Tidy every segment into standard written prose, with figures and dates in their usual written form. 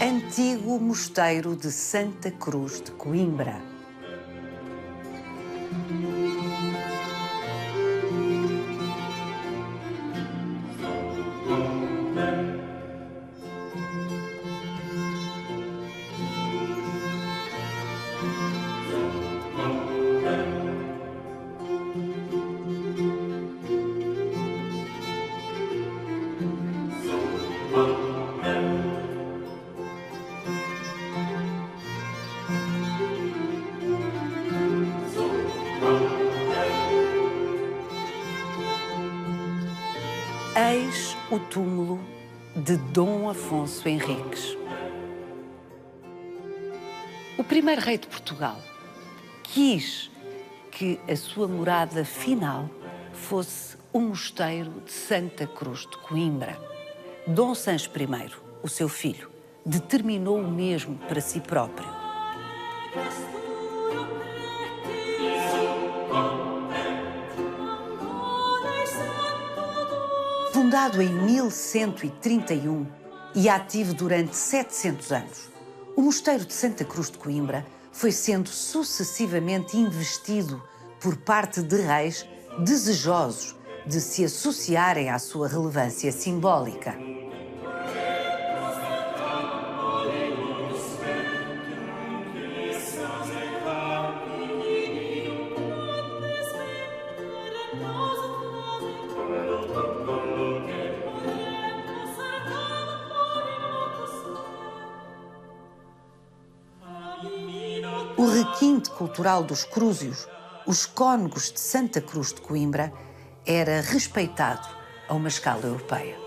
Antigo Mosteiro de Santa Cruz de Coimbra. Eis o túmulo de Dom Afonso Henriques. O primeiro rei de Portugal quis que a sua morada final fosse o mosteiro de Santa Cruz de Coimbra. Dom Sancho I, o seu filho, determinou o mesmo para si próprio. Fundado em 1131 e ativo durante 700 anos, o Mosteiro de Santa Cruz de Coimbra foi sendo sucessivamente investido por parte de reis desejosos de se associarem à sua relevância simbólica. O requinte cultural dos crúsios, os cônegos de Santa Cruz de Coimbra, era respeitado a uma escala europeia.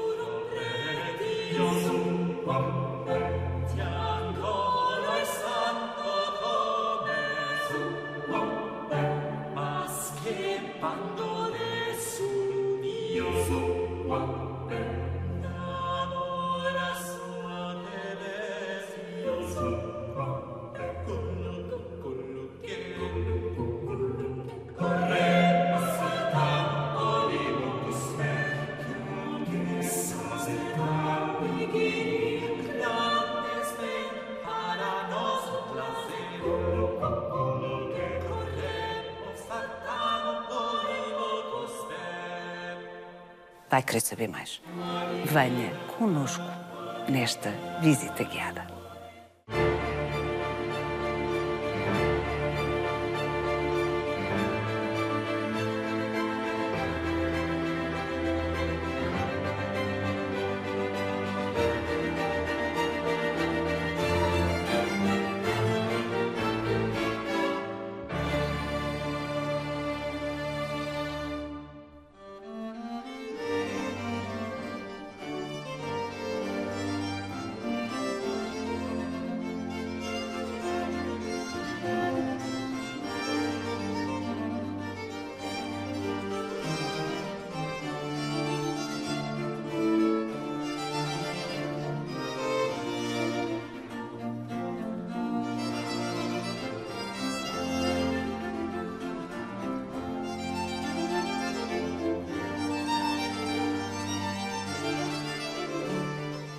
Vai querer saber mais? Venha conosco nesta visita guiada.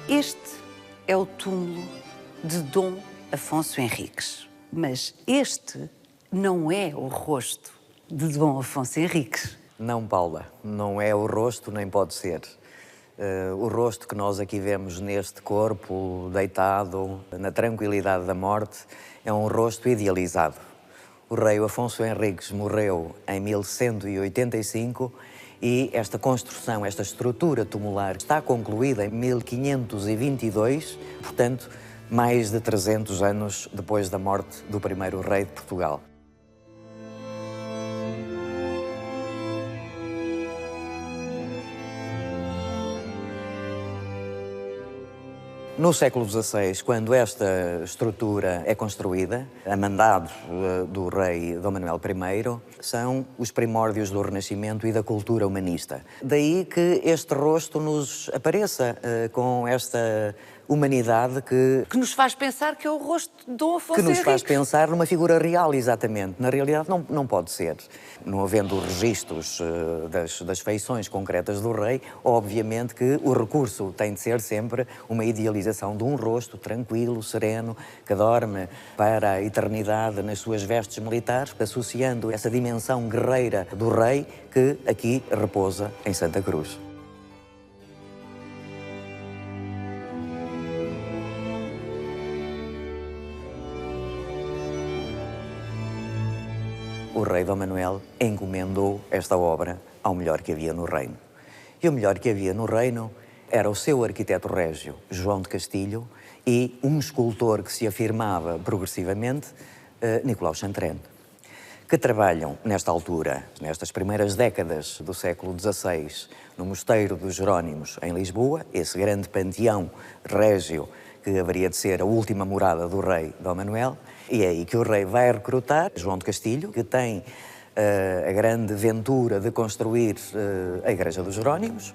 Este é o túmulo de Dom Afonso Henriques, mas este não é o rosto de Dom Afonso Henriques. Não, Paula, não é o rosto, nem pode ser. O rosto que nós aqui vemos neste corpo, deitado, na tranquilidade da morte, é um rosto idealizado. O rei Afonso Henriques morreu em 1185 e esta construção, esta estrutura tumular, está concluída em 1522, portanto, mais de 300 anos depois da morte do primeiro rei de Portugal. No século XVI, quando esta estrutura é construída, a mandado do rei Dom Manuel I, são os primórdios do Renascimento e da cultura humanista. Daí que este rosto nos apareça com esta humanidade Que nos faz pensar que é o rosto de Dom Afonso que nos faz Henriques. pensar numa figura real, exatamente. Na realidade, não pode ser. Não havendo registros das feições concretas do rei, obviamente que o recurso tem de ser sempre uma idealização de um rosto tranquilo, sereno, que dorme para a eternidade nas suas vestes militares, associando essa dimensão guerreira do rei que aqui repousa em Santa Cruz. O rei Dom Manuel encomendou esta obra ao melhor que havia no reino. E o melhor que havia no reino era o seu arquiteto régio, João de Castilho, e um escultor que se afirmava progressivamente, Nicolau Chantrenne, que trabalham nesta altura, nestas primeiras décadas do século XVI, no Mosteiro dos Jerónimos, em Lisboa, esse grande panteão régio que haveria de ser a última morada do rei Dom Manuel, e é aí que o rei vai recrutar João de Castilho, que tem a grande ventura de construir a Igreja dos Jerónimos.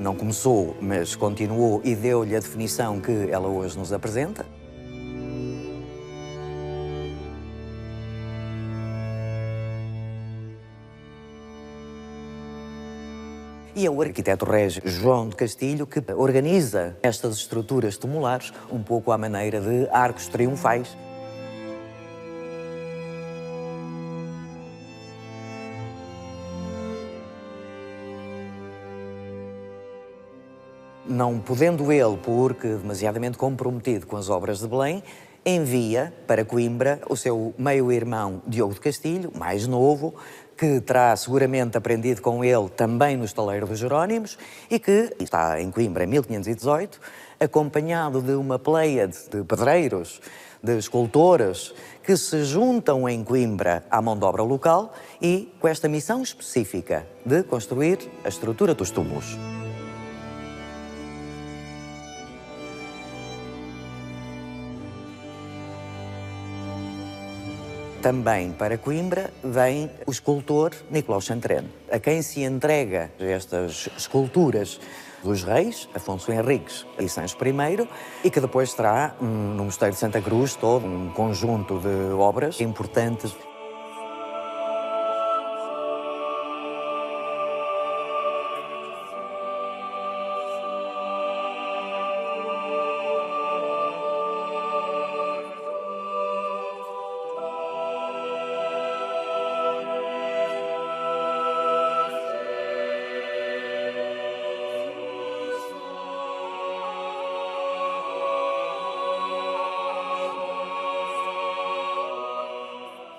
Não começou, mas continuou e deu-lhe a definição que ela hoje nos apresenta. E é o arquiteto régio João de Castilho que organiza estas estruturas tumulares um pouco à maneira de arcos triunfais. Não podendo ele, porque demasiadamente comprometido com as obras de Belém, envia para Coimbra o seu meio-irmão Diogo de Castilho, mais novo, que terá seguramente aprendido com ele também no estaleiro dos Jerónimos e que está em Coimbra em 1518, acompanhado de uma pleiade de pedreiros, de escultores, que se juntam em Coimbra à mão de obra local e com esta missão específica de construir a estrutura dos túmulos. Também para Coimbra vem o escultor Nicolau Chantrenne, a quem se entrega estas esculturas dos reis, Afonso Henriques e Sancho I, e que depois terá no Mosteiro de Santa Cruz todo um conjunto de obras importantes.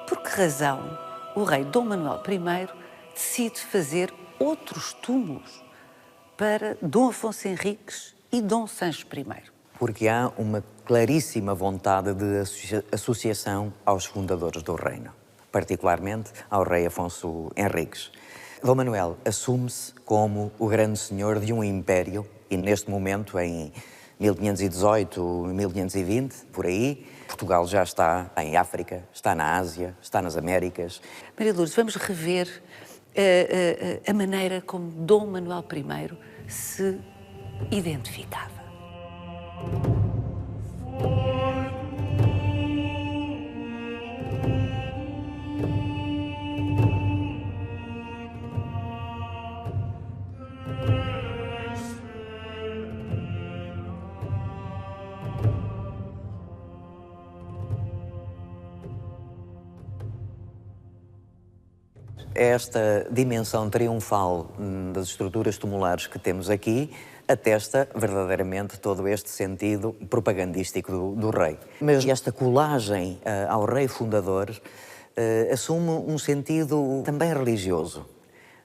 Por que razão o rei Dom Manuel I decide fazer outros túmulos para Dom Afonso Henriques e Dom Sancho I? Porque há uma claríssima vontade de associação aos fundadores do reino, particularmente ao rei Afonso Henriques. Dom Manuel assume-se como o grande senhor de um império e neste momento, em 1518, 1520, por aí, Portugal já está em África, está na Ásia, está nas Américas. Maria Lourdes, vamos rever a maneira como Dom Manuel I se identificava. Esta dimensão triunfal das estruturas tumulares que temos aqui atesta verdadeiramente todo este sentido propagandístico do rei. Mas esta colagem ao rei fundador assume um sentido também religioso.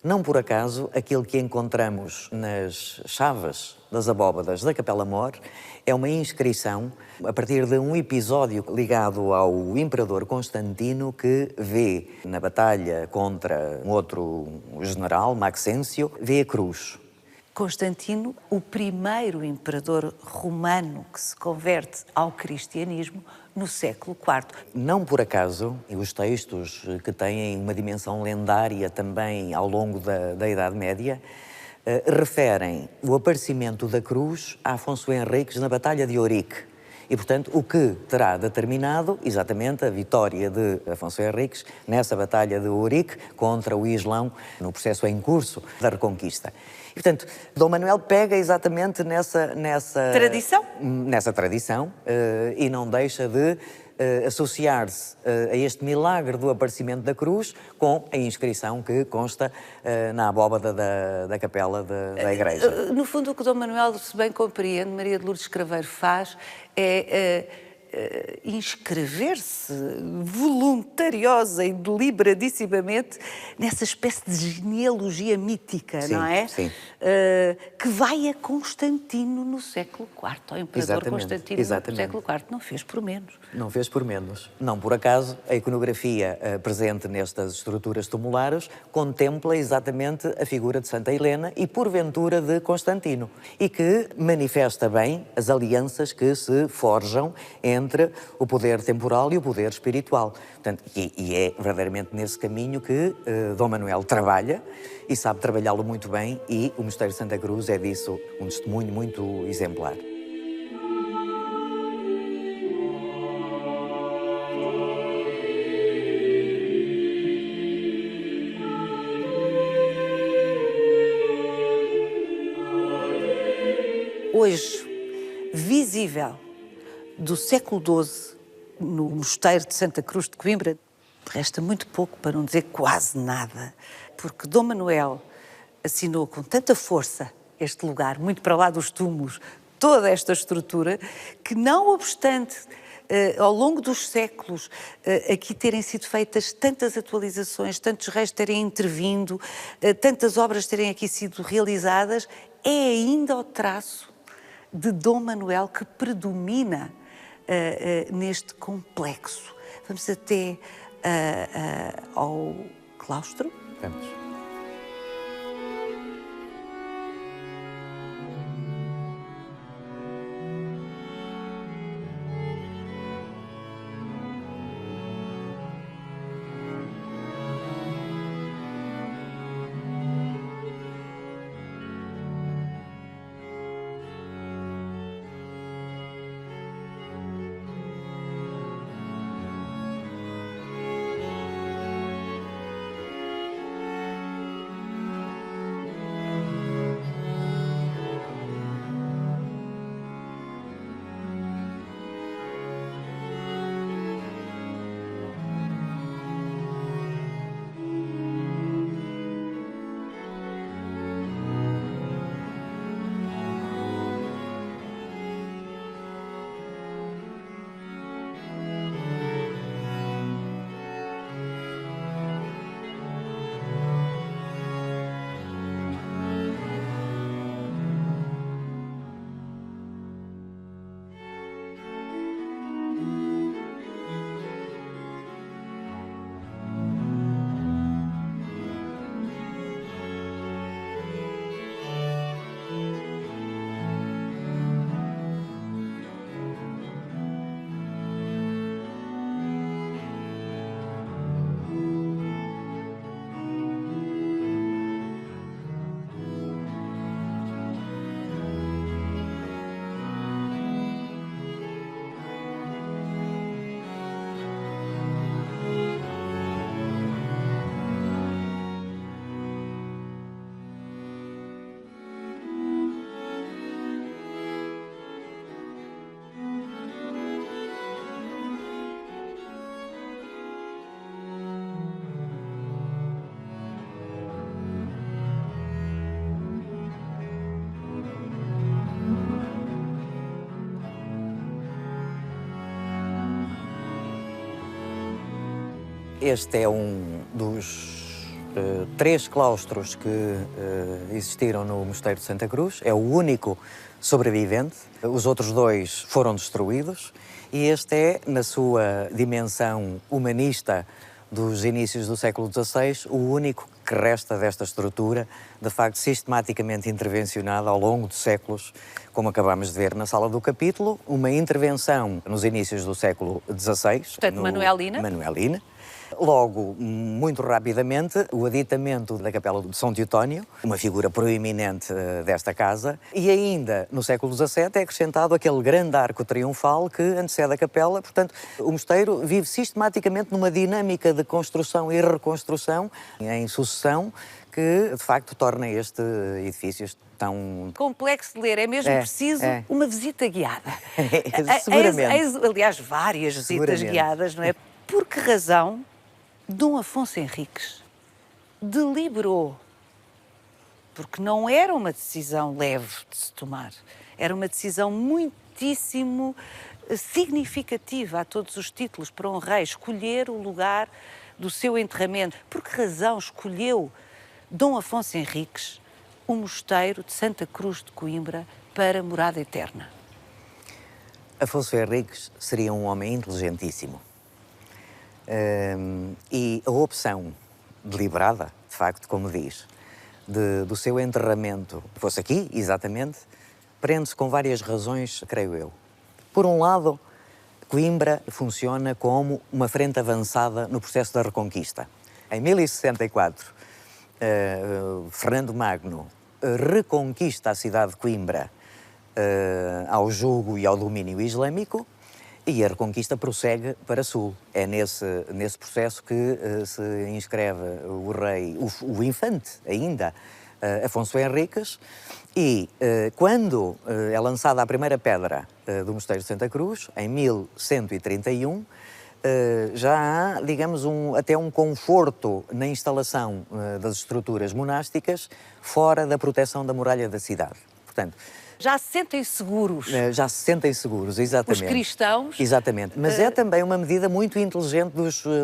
Não por acaso, aquilo que encontramos nas chaves das abóbadas da Capela Mor é uma inscrição a partir de um episódio ligado ao imperador Constantino, que vê na batalha contra um outro general, Maxêncio, vê a cruz. Constantino, o primeiro imperador romano que se converte ao cristianismo no século IV. Não por acaso, e os textos que têm uma dimensão lendária também ao longo da Idade Média, referem o aparecimento da cruz a Afonso Henriques na Batalha de Ourique. E, portanto, o que terá determinado exatamente a vitória de Afonso Henriques nessa Batalha de Ourique contra o Islão, no processo em curso da Reconquista. E, portanto, Dom Manuel pega exatamente nessa tradição e não deixa de associar-se a este milagre do aparecimento da cruz com a inscrição que consta na abóbada da capela da igreja. No fundo, o que Dom Manuel, se bem compreende, Maria de Lourdes Craveiro faz é inscrever-se voluntariosa e deliberadissimamente nessa espécie de genealogia mítica, sim, não é? Sim. Que vai a Constantino no século IV. O imperador exatamente, Constantino no século IV não fez por menos. Não fez por menos. Não por acaso, a iconografia presente nestas estruturas tumulares contempla exatamente a figura de Santa Helena e, porventura, de Constantino, e que manifesta bem as alianças que se forjam entre o poder temporal e o poder espiritual. Portanto, e é verdadeiramente nesse caminho que Dom Manuel trabalha e sabe trabalhá-lo muito bem, e o Mosteiro de Santa Cruz é disso um testemunho muito exemplar. Hoje, visível do século XII, no Mosteiro de Santa Cruz de Coimbra, resta muito pouco, para não dizer quase nada, porque Dom Manuel assinou com tanta força este lugar, muito para lá dos túmulos, toda esta estrutura, que não obstante, ao longo dos séculos, aqui terem sido feitas tantas atualizações, tantos reis terem intervindo, tantas obras terem aqui sido realizadas, é ainda o traço de Dom Manuel que predomina neste complexo. Vamos até ao claustro? Vamos. Este é um dos 3 claustros que existiram no Mosteiro de Santa Cruz. É o único sobrevivente. Os outros 2 foram destruídos. E este é, na sua dimensão humanista dos inícios do século XVI, o único que resta desta estrutura, de facto sistematicamente intervencionada ao longo de séculos, como acabámos de ver na sala do capítulo, uma intervenção nos inícios do século XVI. Portanto, Manuelina. Manuelina. Logo, muito rapidamente, o aditamento da Capela de São Teotónio, uma figura proeminente desta casa, e ainda no século XVII é acrescentado aquele grande arco triunfal que antecede a capela. Portanto, o mosteiro vive sistematicamente numa dinâmica de construção e reconstrução em sucessão que, de facto, torna este edifício tão... Complexo de ler, é mesmo preciso uma visita guiada. Seguramente. Aliás, várias visitas guiadas, não é? Por que razão Dom Afonso Henriques deliberou, porque não era uma decisão leve de se tomar, era uma decisão muitíssimo significativa a todos os títulos para um rei, escolher o lugar do seu enterramento. Por que razão escolheu Dom Afonso Henriques o mosteiro de Santa Cruz de Coimbra para morada eterna? Afonso Henriques seria um homem inteligentíssimo. E a opção deliberada, de facto, como diz, do seu enterramento, fosse aqui, exatamente, prende-se com várias razões, creio eu. Por um lado, Coimbra funciona como uma frente avançada no processo da Reconquista. Em 1064, Fernando Magno reconquista a cidade de Coimbra ao jugo e ao domínio islâmico, e a Reconquista prossegue para sul. É nesse processo que se inscreve o rei, o infante ainda, Afonso Henriques, e quando é lançada a primeira pedra do Mosteiro de Santa Cruz, em 1131, já há, digamos, até um conforto na instalação das estruturas monásticas fora da proteção da muralha da cidade. Portanto, já se sentem seguros. Já se sentem seguros, exatamente. Os cristãos. Exatamente. Mas é também uma medida muito inteligente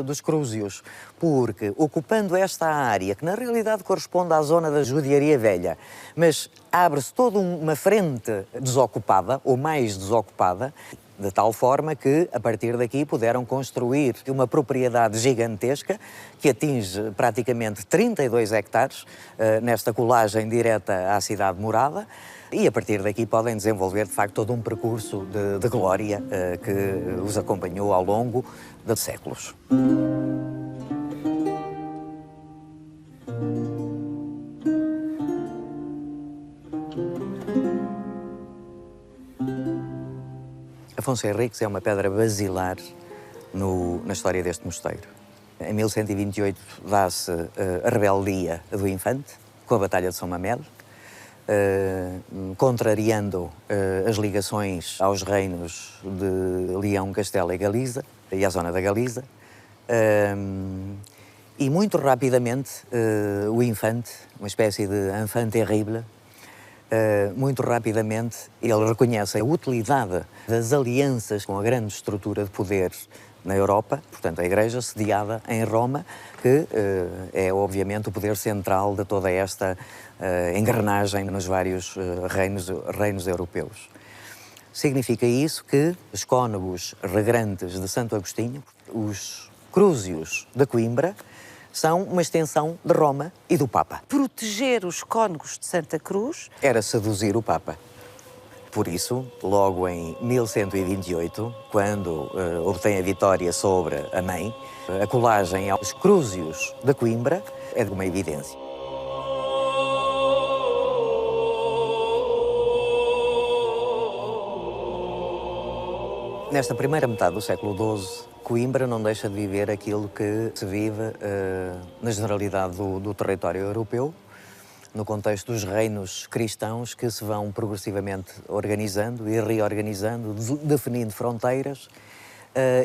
dos crúsios, porque ocupando esta área, que na realidade corresponde à zona da judiaria velha, mas abre-se toda uma frente desocupada, ou mais desocupada, de tal forma que, a partir daqui, puderam construir uma propriedade gigantesca que atinge praticamente 32 hectares nesta colagem direta à cidade morada, e a partir daqui podem desenvolver, de facto, todo um percurso de glória que os acompanhou ao longo de séculos. Afonso Henriques é uma pedra basilar na história deste mosteiro. Em 1128 dá-se a rebeldia do infante, com a Batalha de São Mamede, contrariando as ligações aos reinos de Leão, Castela e Galiza, e à zona da Galiza. E muito rapidamente o infante, uma espécie de enfant terrible, muito rapidamente ele reconhece a utilidade das alianças com a grande estrutura de poder na Europa, portanto a Igreja sediada em Roma, que é obviamente o poder central de toda esta engrenagem nos vários reinos europeus. Significa isso que os cônegos regrantes de Santo Agostinho, os crúsios de Coimbra, são uma extensão de Roma e do Papa. Proteger os cônegos de Santa Cruz era seduzir o Papa. Por isso, logo em 1128, quando obtém a vitória sobre a mãe, a colagem aos crúsios de Coimbra é de uma evidência. Nesta primeira metade do século XII, Coimbra não deixa de viver aquilo que se vive na generalidade do território europeu, no contexto dos reinos cristãos que se vão progressivamente organizando e reorganizando, definindo fronteiras,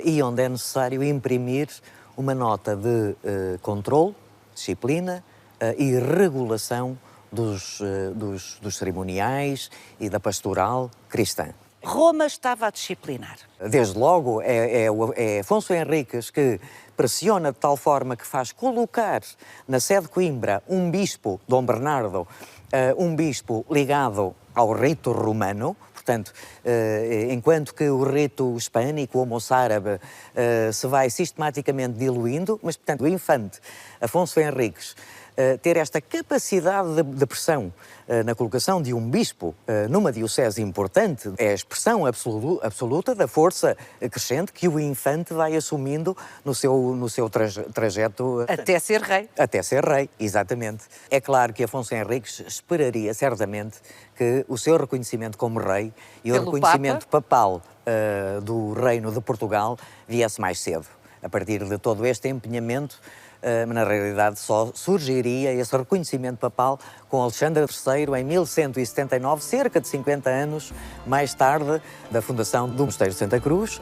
e onde é necessário imprimir uma nota de controle, disciplina e regulação dos cerimoniais e da pastoral cristã. Roma estava a disciplinar. Desde logo, é Afonso Henriques que pressiona de tal forma que faz colocar na sede de Coimbra um bispo, Dom Bernardo, um bispo ligado ao rito romano. Portanto, enquanto que o rito hispânico ou moçárabe se vai sistematicamente diluindo, mas, portanto, o infante Afonso Henriques ter esta capacidade de pressão na colocação de um bispo numa diocese importante é a expressão absoluta da força crescente que o infante vai assumindo no seu trajeto... Até ser rei. Até ser rei, exatamente. É claro que Afonso Henriques esperaria certamente que o seu reconhecimento como rei e o reconhecimento papal do Reino de Portugal viesse mais cedo. A partir de todo este empenhamento, na realidade só surgiria esse reconhecimento papal com Alexandre III em 1179, cerca de 50 anos mais tarde da fundação do Mosteiro de Santa Cruz.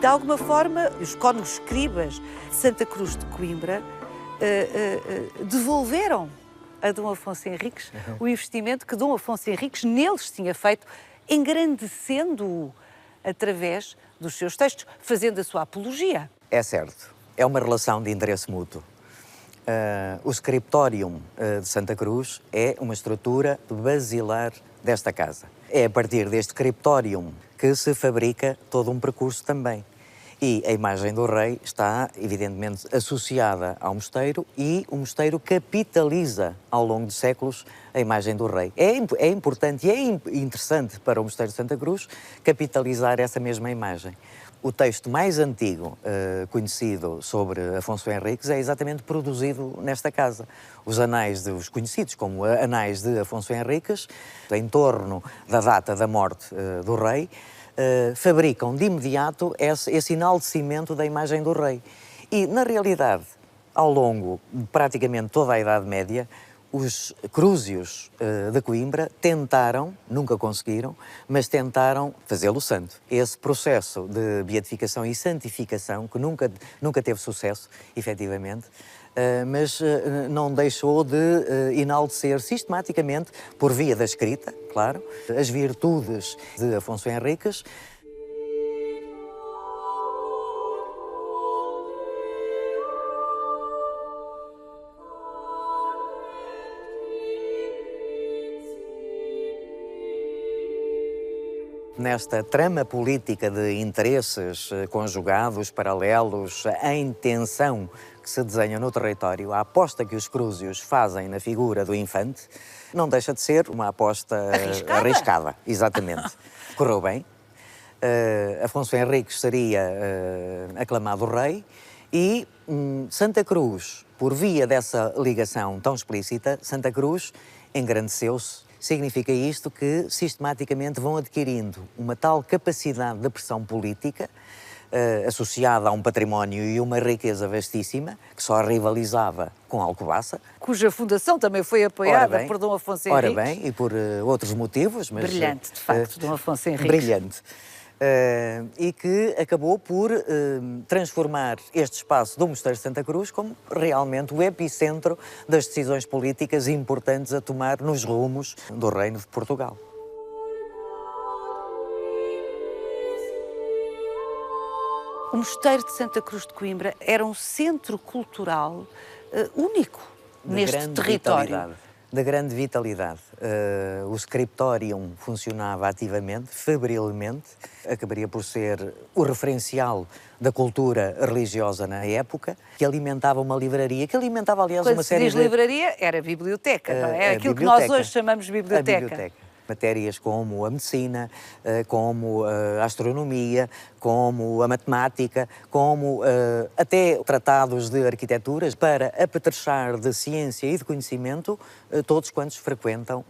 De alguma forma, os cônegos escribas de Santa Cruz de Coimbra devolveram a Dom Afonso Henriques o investimento que Dom Afonso Henriques neles tinha feito, engrandecendo-o através dos seus textos, fazendo a sua apologia. É certo. É uma relação de interesse mútuo. O Scriptorium de Santa Cruz é uma estrutura basilar desta casa. É a partir deste Scriptorium que se fabrica todo um percurso também. E a imagem do rei está, evidentemente, associada ao mosteiro e o mosteiro capitaliza, ao longo de séculos, a imagem do rei. É importante e é interessante para o Mosteiro de Santa Cruz capitalizar essa mesma imagem. O texto mais antigo conhecido sobre Afonso Henriques é exatamente produzido nesta casa. Os anais, os conhecidos como Anais de Afonso Henriques, em torno da data da morte do rei, fabricam de imediato esse enaltecimento da imagem do rei. E, na realidade, ao longo de praticamente toda a Idade Média, os crúsios de Coimbra tentaram, nunca conseguiram, mas tentaram fazê-lo santo. Esse processo de beatificação e santificação, que nunca teve sucesso, efetivamente, mas não deixou de enaltecer sistematicamente, por via da escrita, claro, as virtudes de Afonso Henriques. Nesta trama política de interesses conjugados, paralelos, em tensão que se desenha no território, a aposta que os crúsios fazem na figura do infante não deixa de ser uma aposta arriscada. Exatamente. Correu bem. Afonso Henriques seria aclamado rei e Santa Cruz, por via dessa ligação tão explícita, Santa Cruz engrandeceu-se. Significa isto que, sistematicamente, vão adquirindo uma tal capacidade de pressão política associada a um património e uma riqueza vastíssima, que só rivalizava com Alcobaça. Cuja fundação também foi apoiada por Dom Afonso Henriques. Ora bem, e por outros motivos. Mas, brilhante, de facto, Dom Afonso Henriques. Brilhante. E que acabou por transformar este espaço do Mosteiro de Santa Cruz como realmente o epicentro das decisões políticas importantes a tomar nos rumos do Reino de Portugal. O Mosteiro de Santa Cruz de Coimbra era um centro cultural único neste território. De grande vitalidade. O Scriptorium funcionava ativamente, febrilmente, acabaria por ser o referencial da cultura religiosa na época, que alimentava uma livraria, que alimentava, aliás, uma série de... Quando se diz livraria, era biblioteca, não é? Aquilo que nós hoje chamamos de biblioteca. Matérias como a medicina, como a astronomia, como a matemática, como até tratados de arquiteturas para apetrechar de ciência e de conhecimento todos quantos frequentam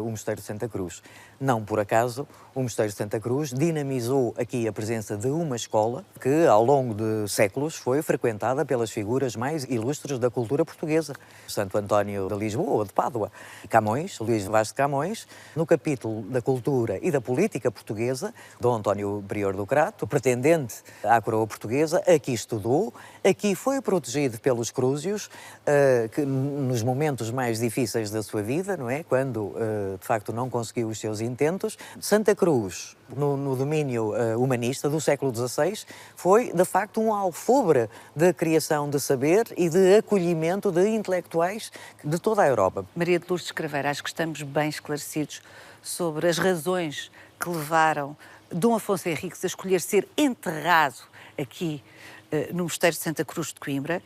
o Mosteiro de Santa Cruz. Não por acaso, o Mosteiro de Santa Cruz dinamizou aqui a presença de uma escola que, ao longo de séculos, foi frequentada pelas figuras mais ilustres da cultura portuguesa. Santo António de Lisboa ou de Pádua. Camões, Luís Vaz de Camões, no capítulo da cultura e da política portuguesa, Dom António Prior do Crato, pretendente à coroa portuguesa, aqui estudou, aqui foi protegido pelos crúsios, que nos momentos mais difíceis da sua vida, não é? Quando, de facto, não conseguiu os seus intentos. Santa Cruz, no domínio humanista do século XVI, foi, de facto, um alfobre de criação de saber e de acolhimento de intelectuais de toda a Europa. Maria de Lourdes Craveiro, acho que estamos bem esclarecidos sobre as razões que levaram Dom Afonso Henriques a escolher ser enterrado aqui no Mosteiro de Santa Cruz de Coimbra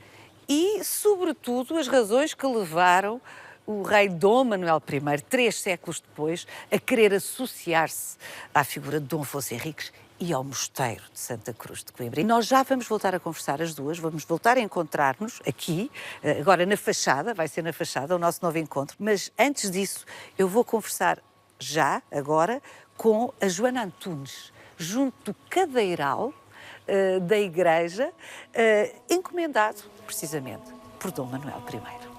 e, sobretudo, as razões que levaram o rei Dom Manuel I, 3 séculos depois, a querer associar-se à figura de Dom Afonso Henriques e ao Mosteiro de Santa Cruz de Coimbra. E nós já vamos voltar a conversar as duas, vamos voltar a encontrar-nos aqui, agora na fachada, vai ser na fachada o nosso novo encontro, mas antes disso eu vou conversar já, agora, com a Joana Antunes, junto do cadeiral da Igreja, encomendado, precisamente, por Dom Manuel I.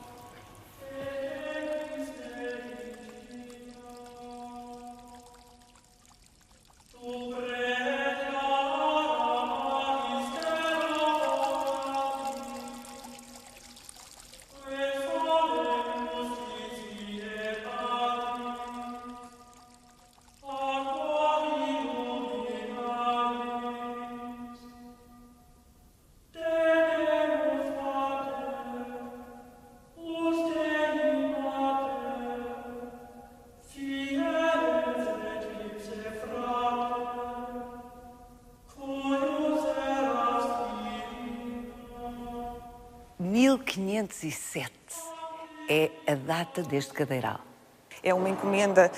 É a data deste cadeiral. É uma encomenda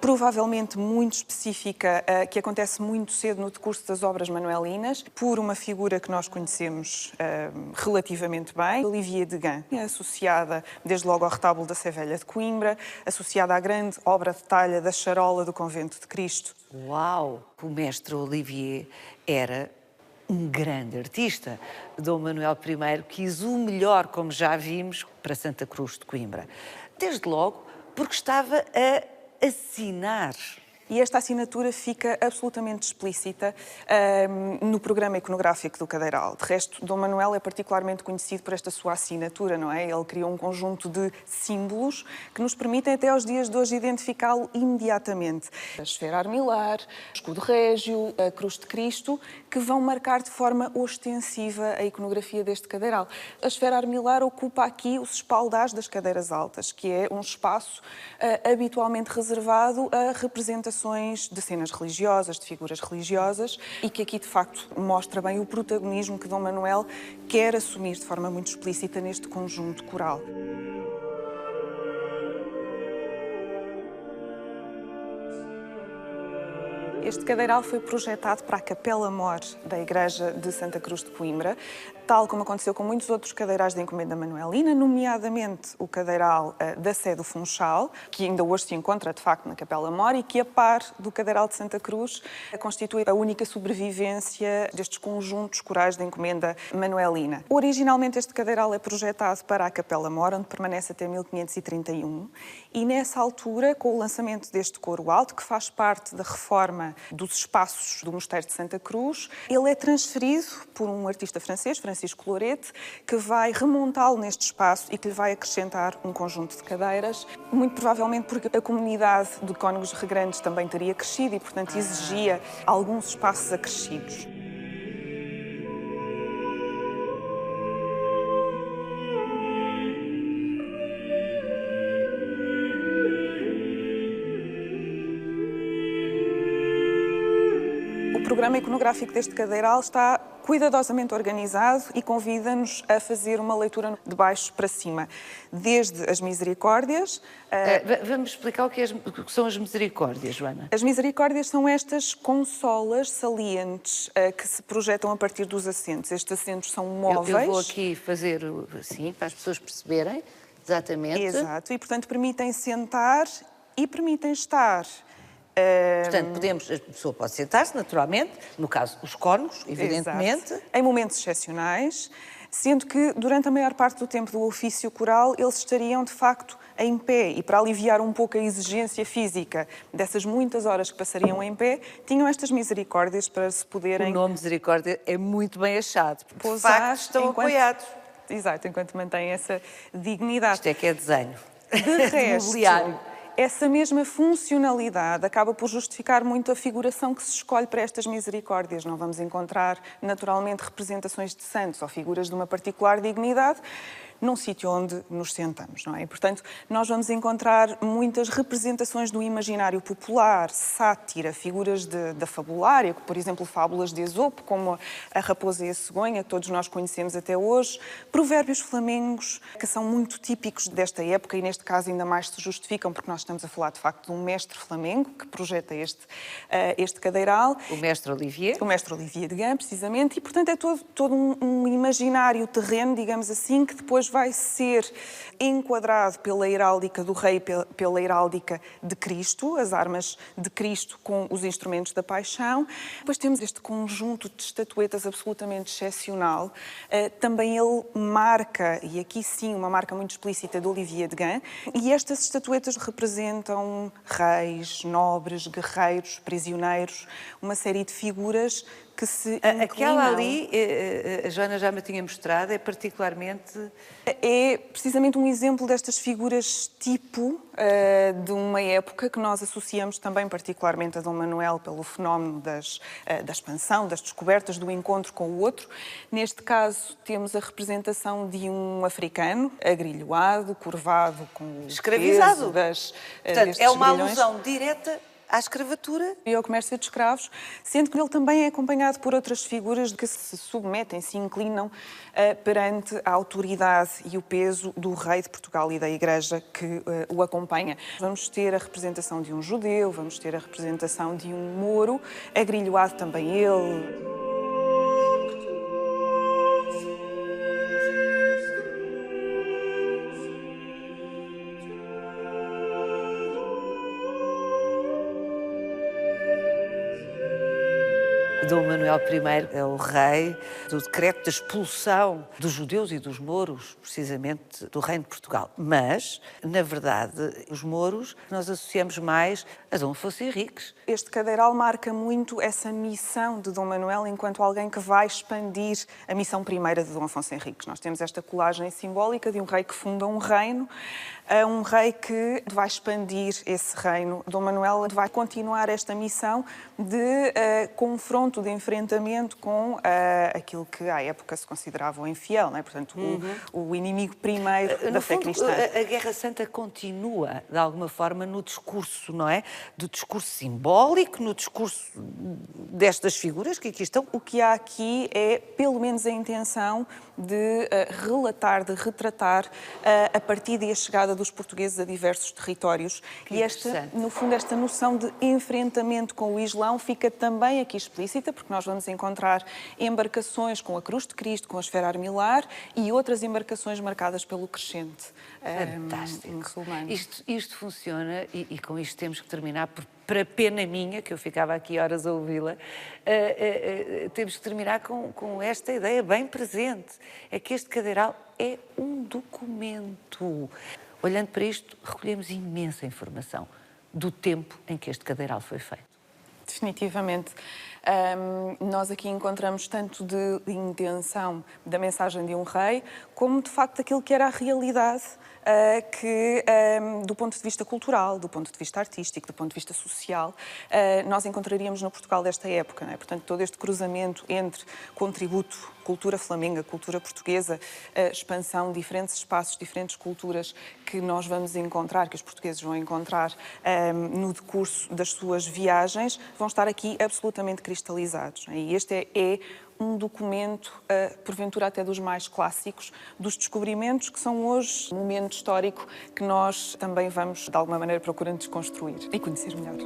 provavelmente muito específica, que acontece muito cedo no decurso das obras manuelinas, por uma figura que nós conhecemos relativamente bem, Olivier de Gand, associada desde logo ao retábulo da Sé Velha de Coimbra, associada à grande obra de talha da charola do Convento de Cristo. Uau! O mestre Olivier era um grande artista. Dom Manuel I quis o melhor, como já vimos, para Santa Cruz de Coimbra. Desde logo, porque estava a assinar. E esta assinatura fica absolutamente explícita no programa iconográfico do cadeiral. De resto, Dom Manuel é particularmente conhecido por esta sua assinatura, não é? Ele criou um conjunto de símbolos que nos permitem até aos dias de hoje identificá-lo imediatamente. A esfera armilar, o escudo régio, a cruz de Cristo, que vão marcar de forma ostensiva a iconografia deste cadeiral. A esfera armilar ocupa aqui os espaldares das cadeiras altas, que é um espaço habitualmente reservado a representações de cenas religiosas, de figuras religiosas, e que aqui, de facto, mostra bem o protagonismo que Dom Manuel quer assumir de forma muito explícita neste conjunto coral. Este cadeiral foi projetado para a Capela-Mor da Igreja de Santa Cruz de Coimbra, tal como aconteceu com muitos outros cadeirais da encomenda manuelina, nomeadamente o cadeiral da Sé do Funchal, que ainda hoje se encontra, de facto, na Capela-Mor e que, a par do cadeiral de Santa Cruz, constitui a única sobrevivência destes conjuntos corais da encomenda manuelina. Originalmente, este cadeiral é projetado para a Capela-Mor, onde permanece até 1531, e nessa altura, com o lançamento deste coro alto, que faz parte da reforma dos espaços do Mosteiro de Santa Cruz, ele é transferido por um artista francês, Francisco Loret, que vai remontá-lo neste espaço e que lhe vai acrescentar um conjunto de cadeiras, muito provavelmente porque a comunidade de cônegos regrandes também teria crescido e, portanto, exigia alguns espaços acrescidos. O programa iconográfico deste cadeiral está cuidadosamente organizado e convida-nos a fazer uma leitura de baixo para cima, desde as misericórdias... Vamos explicar o que são as misericórdias, Joana. As misericórdias são estas consolas salientes que se projetam a partir dos assentos. Estes assentos são móveis. Eu vou aqui fazer assim, para as pessoas perceberem exatamente. Exato, e portanto permitem sentar e permitem estar. Portanto, a pessoa pode sentar-se, naturalmente, no caso, os cônegos, evidentemente. Exato. Em momentos excepcionais, sendo que durante a maior parte do tempo do ofício coral eles estariam de facto em pé, e para aliviar um pouco a exigência física dessas muitas horas que passariam em pé, tinham estas misericórdias para se poderem... O nome Misericórdia é muito bem achado, porque de pousar facto estão enquanto- apoiados. Exato, enquanto mantêm essa dignidade. Isto é que é desenho. De resto, mobiliário. essa mesma funcionalidade acaba por justificar muito a figuração que se escolhe para estas misericórdias. Não vamos encontrar, naturalmente, representações de santos ou figuras de uma particular dignidade num sítio onde nos sentamos, não é? E, portanto, nós vamos encontrar muitas representações do imaginário popular, sátira, figuras da fabulária, por exemplo, fábulas de Esopo, como a raposa e a cegonha, que todos nós conhecemos até hoje, provérbios flamengos, que são muito típicos desta época e, neste caso, ainda mais se justificam, porque nós estamos a falar, de facto, de um mestre flamengo que projeta este cadeiral. O mestre Olivier. O mestre Olivier de Gand, precisamente, e, portanto, é todo um imaginário terreno, digamos assim, que depois vai ser enquadrado pela heráldica do rei, pela heráldica de Cristo, as armas de Cristo com os instrumentos da paixão. Depois temos este conjunto de estatuetas absolutamente excepcional. Também ele marca, e aqui sim uma marca muito explícita de Olivier de Gand, e estas estatuetas representam reis, nobres, guerreiros, prisioneiros, uma série de figuras que se inclinam. Aquela ali, a Joana já me tinha mostrado, é particularmente... É precisamente um exemplo destas figuras tipo de uma época que nós associamos também particularmente a Dom Manuel pelo fenómeno da expansão, das descobertas, do encontro com o outro. Neste caso, temos a representação de um africano, agrilhoado, curvado, com o escravizado. peso Portanto, é uma grilhões. alusão direta à escravatura. E ao comércio de escravos, sendo que ele também é acompanhado por outras figuras que se submetem, se inclinam perante a autoridade e o peso do rei de Portugal e da Igreja que o acompanha. Vamos ter a representação de um judeu, vamos ter a representação de um mouro, agrilhoado também ele. Dom Manuel I é o rei do decreto da expulsão dos judeus e dos mouros, precisamente do Reino de Portugal. Mas, na verdade, os mouros nós associamos mais a Dom Afonso Henriques. Este cadeiral marca muito essa missão de Dom Manuel enquanto alguém que vai expandir a missão primeira de Dom Afonso Henriques. Nós temos esta colagem simbólica de um rei que funda um reino, a um rei que vai expandir esse reino. Dom Manuel vai continuar esta missão de confronto, de enfrentamento com aquilo que à época se considerava o infiel, não é? Portanto, o inimigo primeiro da fé cristã. A Guerra Santa continua, de alguma forma, no discurso, não é? Do discurso simbólico, no discurso destas figuras que aqui estão. O que há aqui é, pelo menos, a intenção de relatar, de retratar a partida e a chegada dos portugueses a diversos territórios. E no fundo, esta noção de enfrentamento com o Islão fica também aqui explícita, porque nós vamos encontrar embarcações com a Cruz de Cristo, com a esfera armilar e outras embarcações marcadas pelo crescente muçulmano. Isto funciona e com isto temos que terminar, para pena minha, que eu ficava aqui horas a ouvi-la, temos que terminar com esta ideia bem presente. É que este cadeiral é um documento. Olhando para isto, recolhemos imensa informação do tempo em que este cadeiral foi feito. Definitivamente. Nós aqui encontramos tanto de intenção da mensagem de um rei, como de facto aquilo que era a realidade que, do ponto de vista cultural, do ponto de vista artístico, do ponto de vista social, nós encontraríamos no Portugal desta época, não é? Portanto, todo este cruzamento entre contributo, cultura flamenga, cultura portuguesa, expansão, diferentes espaços, diferentes culturas que nós vamos encontrar, que os portugueses vão encontrar no decurso das suas viagens, vão estar aqui absolutamente cristalizados, não é? E este é um documento, porventura até dos mais clássicos, dos descobrimentos que são hoje um momento histórico que nós também vamos, de alguma maneira, procurando desconstruir e conhecer melhor.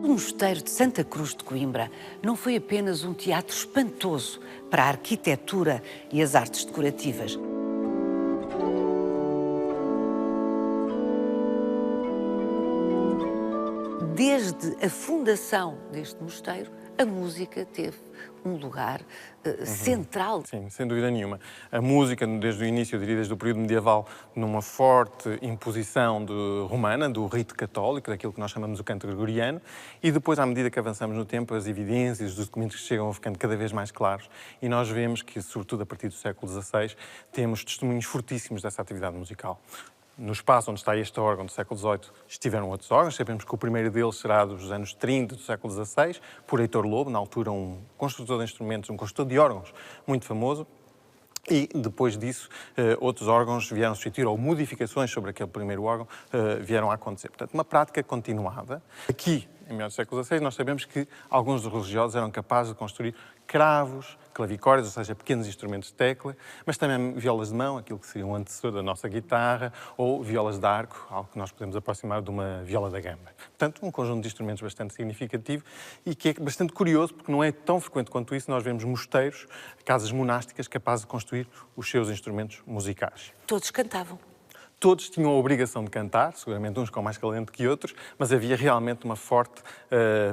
O Mosteiro de Santa Cruz de Coimbra não foi apenas um teatro espantoso para a arquitetura e as artes decorativas. desde a fundação deste mosteiro, a música teve um lugar central. Sim, sem dúvida nenhuma. A música, desde o início, eu diria desde o período medieval, numa forte imposição romana, do rito católico, daquilo que nós chamamos o canto gregoriano, e depois, à medida que avançamos no tempo, as evidências dos documentos que chegam ficando cada vez mais claros, e nós vemos que, sobretudo a partir do século XVI, temos testemunhos fortíssimos dessa atividade musical. No espaço onde está este órgão do século XVIII estiveram outros órgãos. Sabemos que o primeiro deles será dos anos 30 do século XVI, por Heitor Lobo, na altura um construtor de instrumentos, um construtor de órgãos muito famoso. E depois disso, outros órgãos vieram substituir, ou modificações sobre aquele primeiro órgão vieram a acontecer. Portanto, uma prática continuada. Aqui, em meados do século XVI, nós sabemos que alguns dos religiosos eram capazes de construir cravos, clavicórdios, ou seja, pequenos instrumentos de tecla, mas também violas de mão, aquilo que seria um antecessor da nossa guitarra, ou violas de arco, algo que nós podemos aproximar de uma viola da gamba. Portanto, um conjunto de instrumentos bastante significativo e que é bastante curioso, porque não é tão frequente quanto isso, nós vemos mosteiros, casas monásticas capazes de construir os seus instrumentos musicais. Todos cantavam. Todos tinham a obrigação de cantar, seguramente uns com mais talento que outros, mas havia realmente uma forte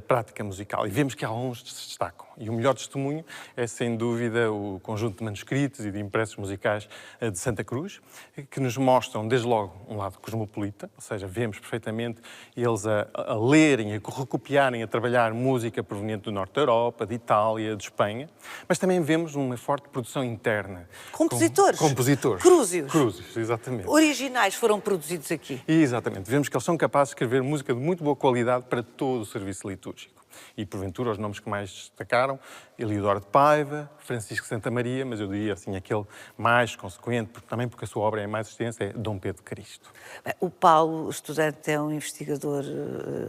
prática musical. E vemos que alguns se destacam. E o melhor testemunho é, sem dúvida, o conjunto de manuscritos e de impressos musicais de Santa Cruz, que nos mostram, desde logo, um lado cosmopolita, ou seja, vemos perfeitamente eles a lerem, a recopiarem, a trabalhar música proveniente do norte da Europa, de Itália, de Espanha, mas também vemos uma forte produção interna. Compositores. Compositores. Crúsios. Crúsios, exatamente. Originais foram produzidos aqui. Exatamente. Vemos que eles são capazes de escrever música de muito boa qualidade para todo o serviço litúrgico. E, porventura, os nomes que mais destacaram, Eliodoro de Paiva, Francisco Santa Maria, mas eu diria assim, aquele mais consequente, também porque a sua obra é mais extensa, é Dom Pedro Cristo. O Paulo, estudante, é um investigador,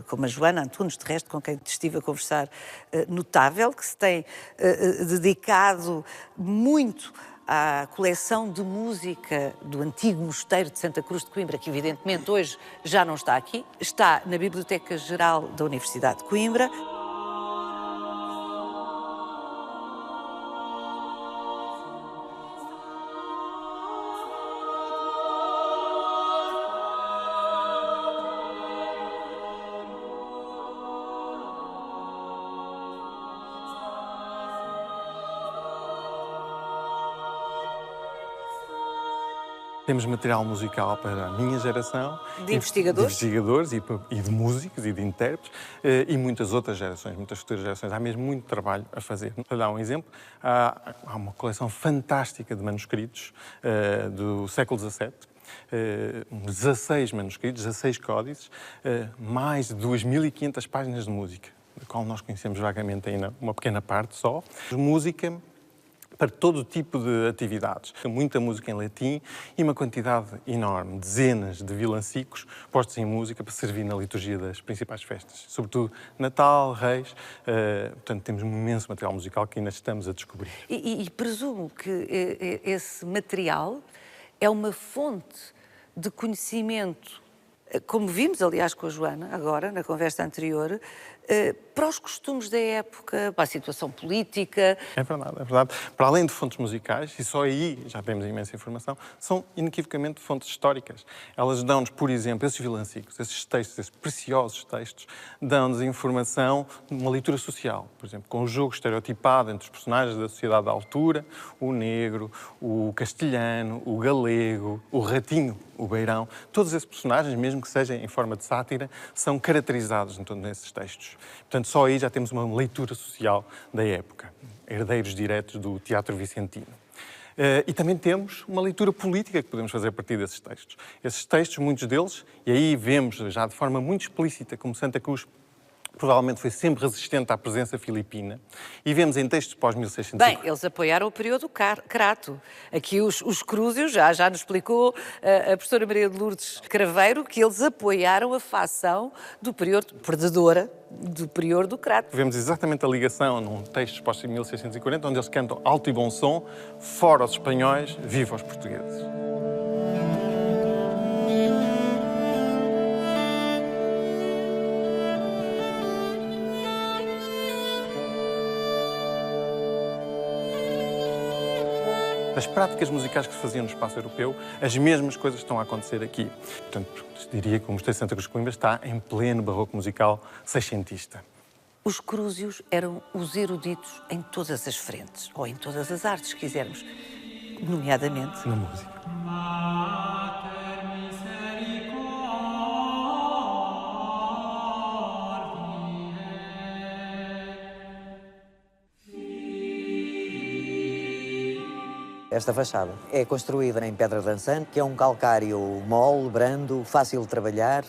como a Joana Antunes, de resto, com quem estive a conversar, notável, que se tem dedicado muito à coleção de música do antigo mosteiro de Santa Cruz de Coimbra, que evidentemente hoje já não está aqui, está na Biblioteca Geral da Universidade de Coimbra. Temos material musical para a minha geração. De investigadores? De investigadores e de músicos e de intérpretes e muitas outras gerações, muitas futuras gerações. Há mesmo muito trabalho a fazer. Para dar um exemplo, há uma coleção fantástica de manuscritos do século XVII, 16 manuscritos, 16 códices, mais de 2.500 páginas de música, da qual nós conhecemos vagamente ainda uma pequena parte só. Música para todo tipo de atividades. Muita música em latim e uma quantidade enorme, dezenas de vilancicos postos em música para servir na liturgia das principais festas, sobretudo Natal, Reis. Portanto, temos um imenso material musical que ainda estamos a descobrir. E presumo que esse material é uma fonte de conhecimento, como vimos, aliás, com a Joana, agora, na conversa anterior, para os costumes da época, para a situação política. É verdade, é verdade. Para além de fontes musicais, e só aí já temos imensa informação, são inequivocamente fontes históricas. Elas dão-nos, por exemplo, esses vilancicos, esses textos, esses preciosos textos, dão-nos informação de uma leitura social, por exemplo, com o jogo estereotipado entre os personagens da sociedade da altura, o negro, o castelhano, o galego, o ratinho, o beirão. Todos esses personagens, mesmo que sejam em forma de sátira, são caracterizados em todos esses textos. Portanto, só aí já temos uma leitura social da época, herdeiros diretos do teatro vicentino. E também temos uma leitura política que podemos fazer a partir desses textos. Esses textos, muitos deles, e aí vemos já de forma muito explícita como Santa Cruz provavelmente foi sempre resistente à presença filipina, e vemos em textos pós-1650... Bem, eles apoiaram o período Crato. Aqui os crúsios, já nos explicou a professora Maria de Lourdes Craveiro, que eles apoiaram a facção do período perdedora do período do Crato. Vemos exatamente a ligação num texto exposto em 1640, onde eles cantam alto e bom som, fora os espanhóis, viva os portugueses. das práticas musicais que se faziam no espaço europeu, as mesmas coisas estão a acontecer aqui. Portanto, diria que o Mosteiro de Santa Cruz de Coimbra está em pleno barroco musical seiscentista. Os crúsios eram os eruditos em todas as frentes, ou em todas as artes, se quisermos, nomeadamente Na música. Esta fachada é construída em pedra dançante, que é um calcário mole, brando, fácil de trabalhar,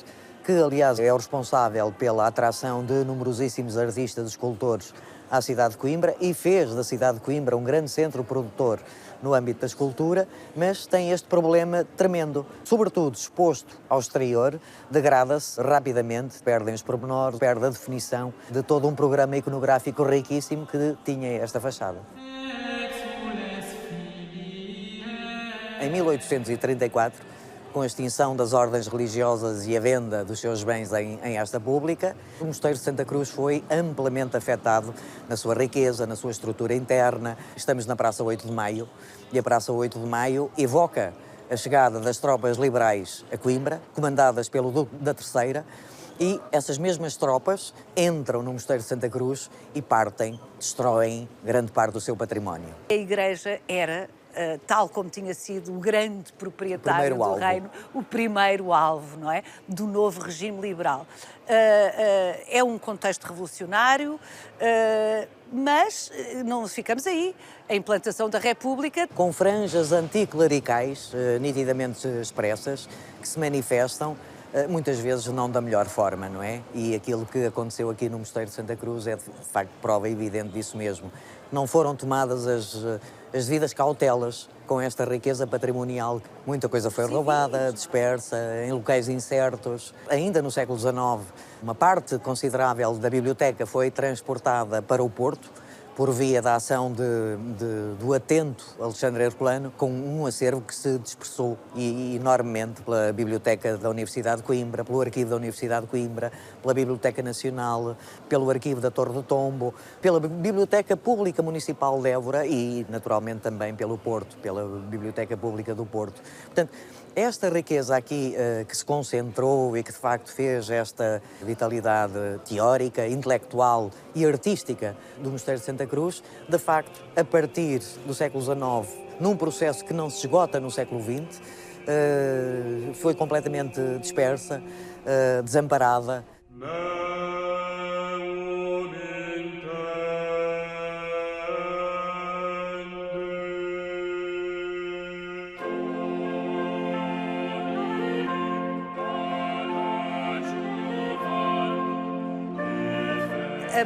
que, aliás, é o responsável pela atração de numerosíssimos artistas e escultores à cidade de Coimbra e fez da cidade de Coimbra um grande centro produtor no âmbito da escultura, mas tem este problema tremendo. Sobretudo exposto ao exterior, degrada-se rapidamente, perdem os pormenores, perde a definição de todo um programa iconográfico riquíssimo que tinha esta fachada. Em 1834, com a extinção das ordens religiosas e a venda dos seus bens em esta pública, o Mosteiro de Santa Cruz foi amplamente afetado na sua riqueza, na sua estrutura interna. Estamos na Praça 8 de Maio e a Praça 8 de Maio evoca a chegada das tropas liberais a Coimbra, comandadas pelo Duque da Terceira, e essas mesmas tropas entram no Mosteiro de Santa Cruz e partem, destroem grande parte do seu património. a Igreja era, tal como tinha sido o grande proprietário do reino, o primeiro alvo, não é? Do novo regime liberal. É um contexto revolucionário, mas não ficamos aí. A implantação da República, Com franjas anticlericais nitidamente expressas, que se manifestam muitas vezes não da melhor forma, não é? E aquilo que aconteceu aqui no Mosteiro de Santa Cruz é de facto prova evidente disso mesmo. Não foram tomadas as devidas cautelas com esta riqueza patrimonial. Muita coisa foi roubada, dispersa, em locais incertos. Ainda no século XIX, uma parte considerável da biblioteca foi transportada para o Porto, por via da ação do atento Alexandre Herculano, com um acervo que se dispersou enormemente pela Biblioteca da Universidade de Coimbra, pelo Arquivo da Universidade de Coimbra, pela Biblioteca Nacional, pelo Arquivo da Torre do Tombo, pela Biblioteca Pública Municipal de Évora e, naturalmente, também pelo Porto, pela Biblioteca Pública do Porto. Portanto, esta riqueza aqui que se concentrou e que de facto fez esta vitalidade teórica, intelectual e artística do Mosteiro de Santa Cruz, de facto, a partir do século XIX, num processo que não se esgota no século XX, foi completamente dispersa, desamparada.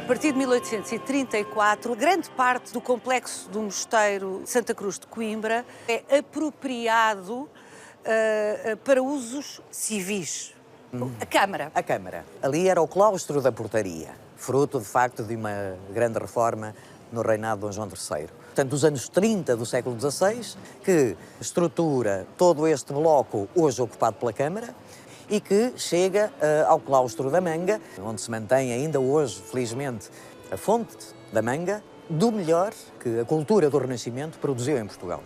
a partir de 1834, grande parte do complexo do Mosteiro de Santa Cruz de Coimbra é apropriado para usos civis. A Câmara. A Câmara. Ali era o claustro da portaria, fruto, de facto, de uma grande reforma no reinado de Dom João III. Portanto, dos anos 30 do século XVI, que estrutura todo este bloco hoje ocupado pela Câmara e que chega ao claustro da Manga, onde se mantém ainda hoje, felizmente, a fonte da Manga, do melhor que a cultura do Renascimento produziu em Portugal.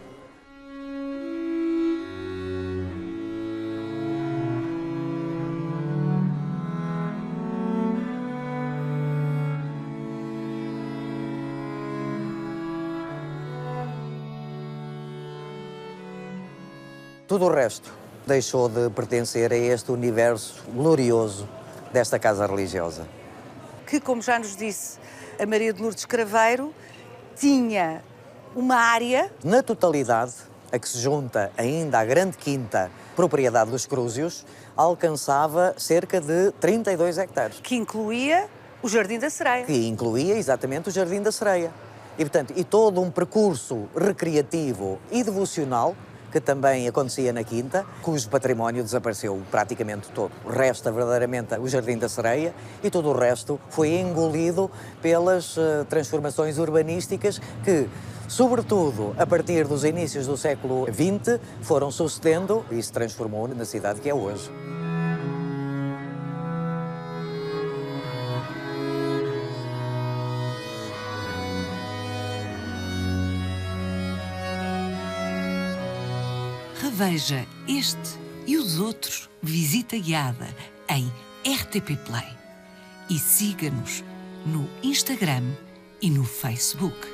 Tudo o resto deixou de pertencer a este universo glorioso desta casa religiosa. Que, como já nos disse a Maria de Lourdes Craveiro, tinha uma área... Na totalidade, a que se junta ainda a grande quinta propriedade dos Crúsios, alcançava cerca de 32 hectares. Que incluía o Jardim da Sereia. Que incluía exatamente o Jardim da Sereia. E todo um percurso recreativo e devocional que também acontecia na Quinta, cujo património desapareceu praticamente todo. Resta verdadeiramente o Jardim da Sereia e todo o resto foi engolido pelas transformações urbanísticas que, sobretudo a partir dos inícios do século XX, foram sucedendo e se transformou na cidade que é hoje. Reveja este e os outros Visita Guiada em RTP Play. E siga-nos no Instagram e no Facebook.